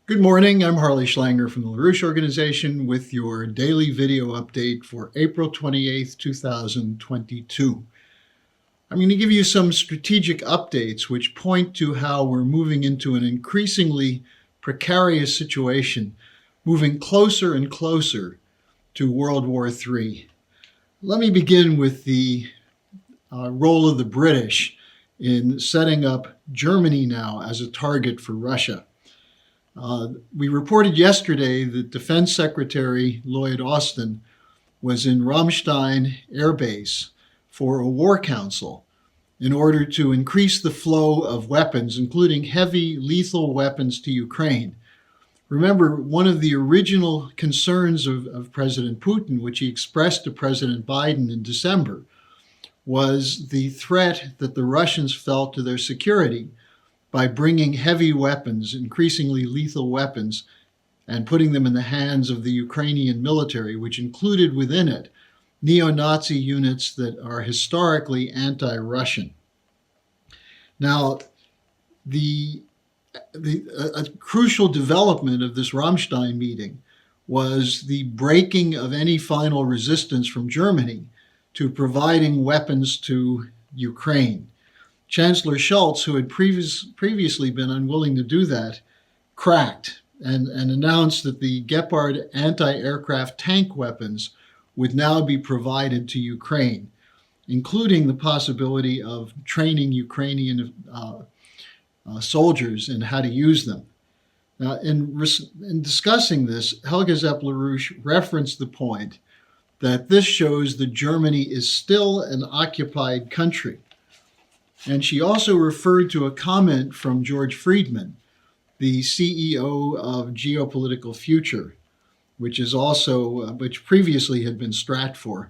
Good morning, I'm Harley Schlanger from the LaRouche Organization with your daily video update for April 28th, 2022. I'm going to give you some strategic updates which point to how we're moving into an increasingly precarious situation, moving closer and closer to World War III. Let me begin with the role of the British in setting up Germany now as a target for Russia. We reported yesterday that Defense Secretary Lloyd Austin was in Ramstein Air Base for a war council in order to increase the flow of weapons, including heavy lethal weapons to Ukraine. Remember, one of the original concerns of President Putin, which he expressed to President Biden in December, was the threat that the Russians felt to their security by bringing heavy weapons, increasingly lethal weapons, and putting them in the hands of the Ukrainian military, which included within it neo-Nazi units that are historically anti-Russian. Now, a crucial development of this Ramstein meeting was the breaking of any final resistance from Germany to providing weapons to Ukraine. Chancellor Scholz, who had previously been unwilling to do that, cracked and announced that the Gepard anti-aircraft tank weapons would now be provided to Ukraine, including the possibility of training Ukrainian soldiers in how to use them. Now, in discussing this, Helga Zepp-LaRouche referenced the point that this shows that Germany is still an occupied country. And she also referred to a comment from George Friedman, the CEO of Geopolitical Future, which previously had been Stratfor.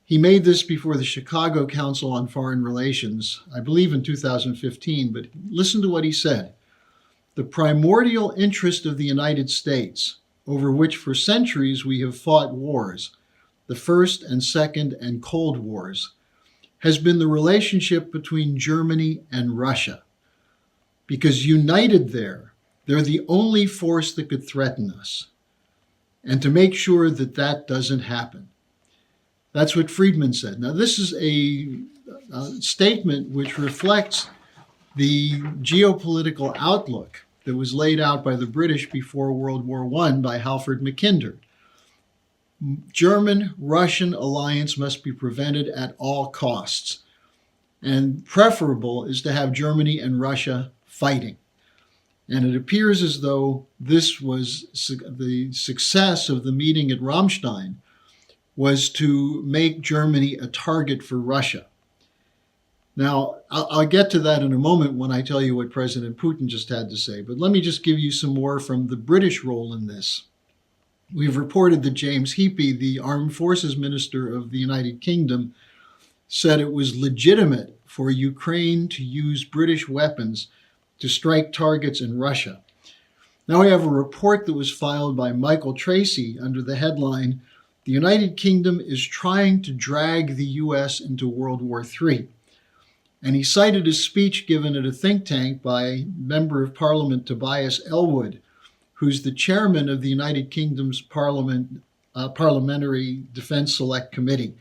He made this before the Chicago Council on Foreign Relations, I believe in 2015, but listen to what he said. The primordial interest of the United States, over which for centuries we have fought wars, the First and Second and Cold Wars, has been the relationship between Germany and Russia. Because united there, they're the only force that could threaten us. And to make sure that that doesn't happen. That's what Friedman said. Now, this is a statement which reflects the geopolitical outlook that was laid out by the British before World War I by Halford Mackinder. German-Russian alliance must be prevented at all costs. And preferable is to have Germany and Russia fighting. And it appears as though this was the success of the meeting at Ramstein was to make Germany a target for Russia. Now, I'll get to that in a moment when I tell you what President Putin just had to say, but let me just give you some more from the British role in this. We've reported that James Heappey, the Armed Forces Minister of the United Kingdom, said it was legitimate for Ukraine to use British weapons to strike targets in Russia. Now we have a report that was filed by Michael Tracy under the headline, "The United Kingdom is trying to drag the US into World War III." And he cited a speech given at a think tank by Member of Parliament Tobias Ellwood, who's the chairman of the United Kingdom's Parliamentary Defense Select Committee,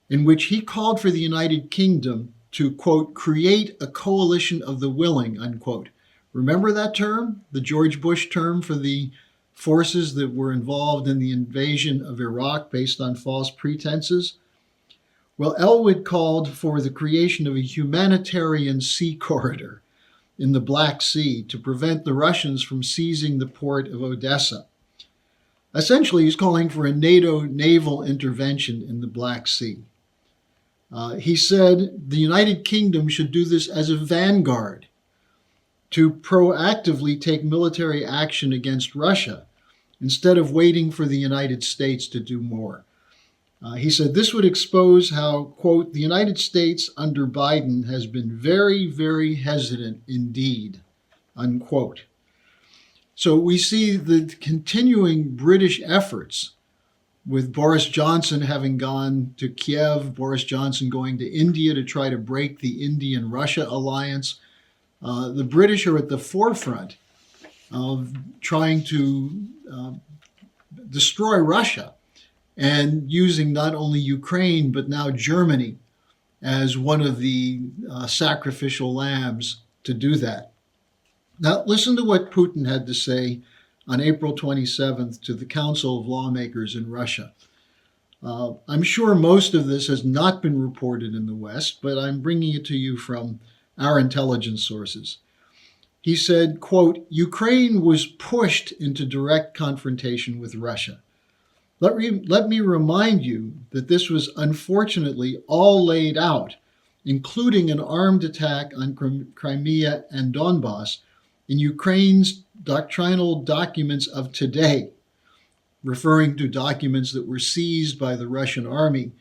in which he called for the United Kingdom to, quote, create a coalition of the willing, unquote. Remember that term? The George Bush term for the forces that were involved in the invasion of Iraq based on false pretenses? Well, Ellwood called for the creation of a humanitarian sea corridor in the Black Sea to prevent the Russians from seizing the port of Odessa. Essentially, he's calling for a NATO naval intervention in the Black Sea. He said the United Kingdom should do this as a vanguard to proactively take military action against Russia instead of waiting for the United States to do more. He said this would expose how, quote, the United States under Biden has been very, very hesitant indeed, unquote. So we see the continuing British efforts with Boris Johnson having gone to Kiev, Boris Johnson going to India to try to break the Indian-Russia alliance. The British are at the forefront of trying to destroy Russia and using not only Ukraine, but now Germany as one of the sacrificial lambs to do that. Now, listen to what Putin had to say on April 27th to the Council of Lawmakers in Russia. I'm sure most of this has not been reported in the West, but I'm bringing it to you from our intelligence sources. He said, quote, "Ukraine was pushed into direct confrontation with Russia. Let me remind you that this was unfortunately all laid out, including an armed attack on Crimea and Donbass, in Ukraine's doctrinal documents of today," referring to documents that were seized by the Russian army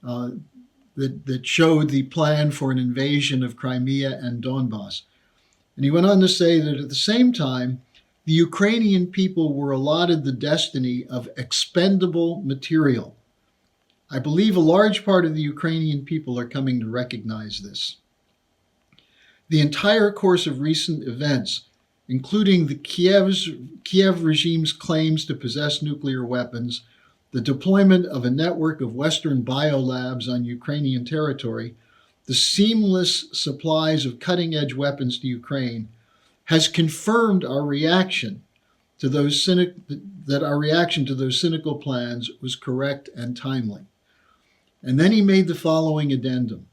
that showed the plan for an invasion of Crimea and Donbass. And he went on to say that at the same time, the Ukrainian people were allotted the destiny of expendable material. I believe a large part of the Ukrainian people are coming to recognize this. The entire course of recent events, including the Kiev regime's claims to possess nuclear weapons, the deployment of a network of Western biolabs on Ukrainian territory, the seamless supplies of cutting-edge weapons to Ukraine, has confirmed our reaction to those cynical plans was correct and timely. And then he made the following addendum.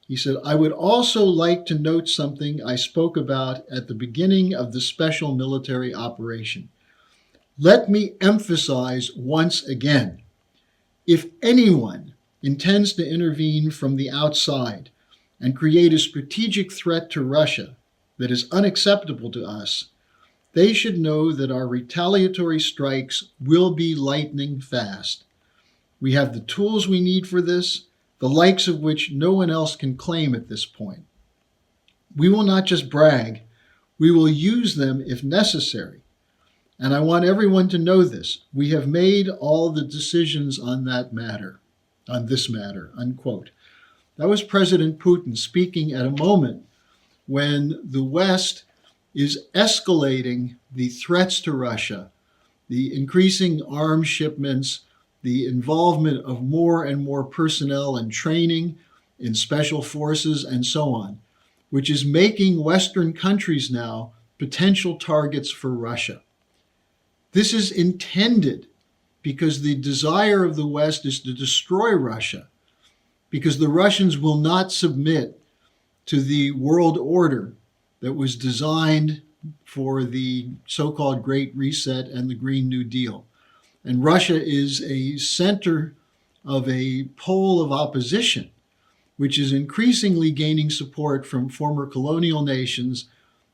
He said, "I would also like to note something I spoke about at the beginning of the special military operation. Let me emphasize once again, if anyone intends to intervene from the outside and create a strategic threat to Russia that is unacceptable to us, they should know that our retaliatory strikes will be lightning fast. We have the tools we need for this, the likes of which no one else can claim at this point. We will not just brag, we will use them if necessary. And I want everyone to know this. We have made all the decisions on this matter," unquote. That was President Putin speaking at a moment when the West is escalating the threats to Russia, the increasing arms shipments, the involvement of more and more personnel and training in special forces and so on, which is making Western countries now potential targets for Russia. This is intended because the desire of the West is to destroy Russia, because the Russians will not submit to the world order that was designed for the so-called Great Reset and the Green New Deal. And Russia is a center of a pole of opposition, which is increasingly gaining support from former colonial nations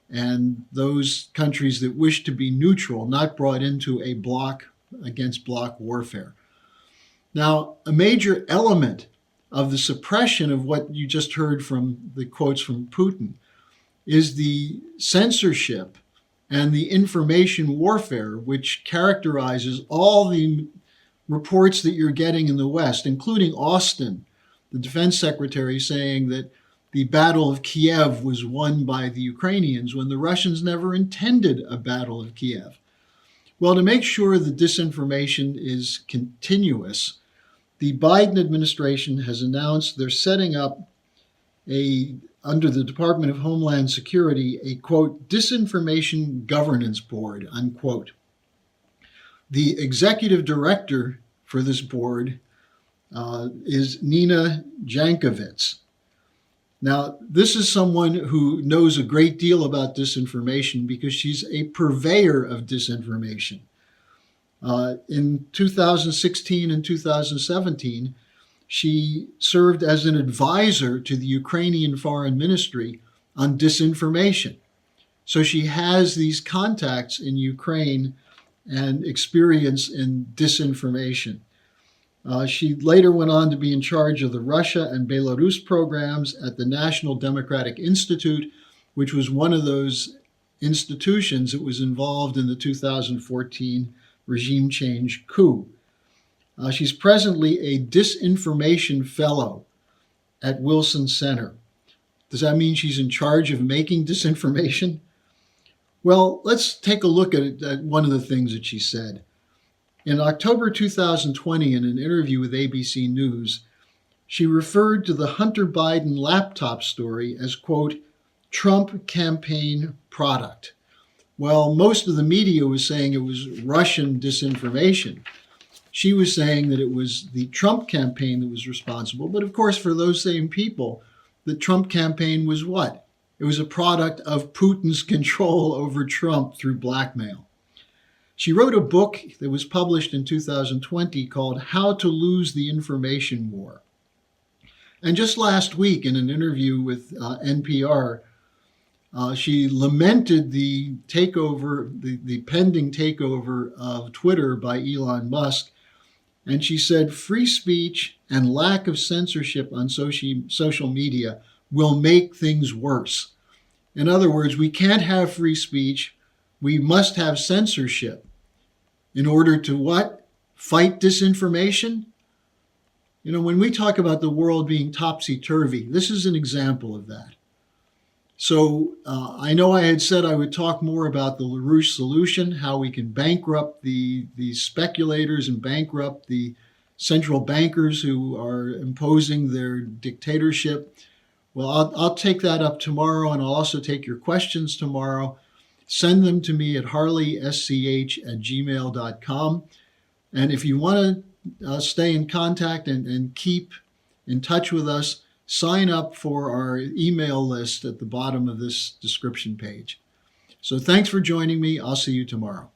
and those countries that wish to be neutral, not brought into a bloc against bloc warfare. Now, a major element of the suppression of what you just heard from the quotes from Putin is the censorship and the information warfare, which characterizes all the reports that you're getting in the West, including Austin, the defense secretary, saying that the Battle of Kiev was won by the Ukrainians when the Russians never intended a Battle of Kiev. Well, to make sure the disinformation is continuous, the Biden administration has announced they're setting up under the Department of Homeland Security, a, quote, Disinformation Governance Board, unquote. The executive director for this board is Nina Jankowicz. Now, this is someone who knows a great deal about disinformation because she's a purveyor of disinformation. In 2016 and 2017, she served as an advisor to the Ukrainian Foreign Ministry on disinformation. So she has these contacts in Ukraine and experience in disinformation. She later went on to be in charge of the Russia and Belarus programs at the National Democratic Institute, which was one of those institutions that was involved in the 2014 regime change coup. She's presently a disinformation fellow at Wilson Center. Does that mean she's in charge of making disinformation? Well, let's take a look at one of the things that she said. In October 2020, in an interview with ABC News, she referred to the Hunter Biden laptop story as, quote, Trump campaign product. Well, most of the media was saying it was Russian disinformation. She was saying that it was the Trump campaign that was responsible. But of course, for those same people, the Trump campaign was what? It was a product of Putin's control over Trump through blackmail. She wrote a book that was published in 2020 called How to Lose the Information War. And just last week, in an interview with NPR, she lamented the takeover, the pending takeover of Twitter by Elon Musk. And she said, free speech and lack of censorship on social media will make things worse. In other words, we can't have free speech. We must have censorship in order to what? Fight disinformation? You know, when we talk about the world being topsy-turvy, this is an example of that. So I know I had said I would talk more about the LaRouche solution, how we can bankrupt the speculators and bankrupt the central bankers who are imposing their dictatorship. Well, I'll take that up tomorrow, and I'll also take your questions tomorrow. Send them to me at harleysch@gmail.com. And if you want to stay in contact and keep in touch with us, sign up for our email list at the bottom of this description page. So thanks for joining me. I'll see you tomorrow.